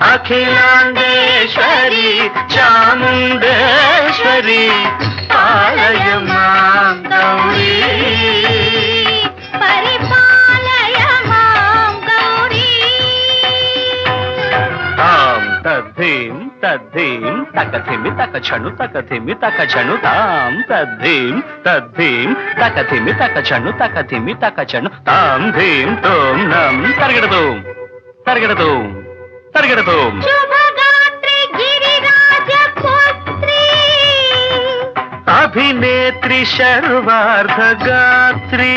అఖిలాండేశ్వరి చాముండేశ్వరి పాలయ మాం గౌరీ పరిపాలయ మాం గౌరీ. తాం తద్ధీం తద్ధీం తకథిమి తకచను తకథిమి తకచను తాం తద్ధీం తద్ధీం తకథిమి తకచను తకథిమి తకచను తాం ధీం తోం నం తరగడదు తరగడదు తరగడదు. శుభగాత్రి గిరిరాజ పుత్రి అభినేత్రి శర్వార్ధగాత్రి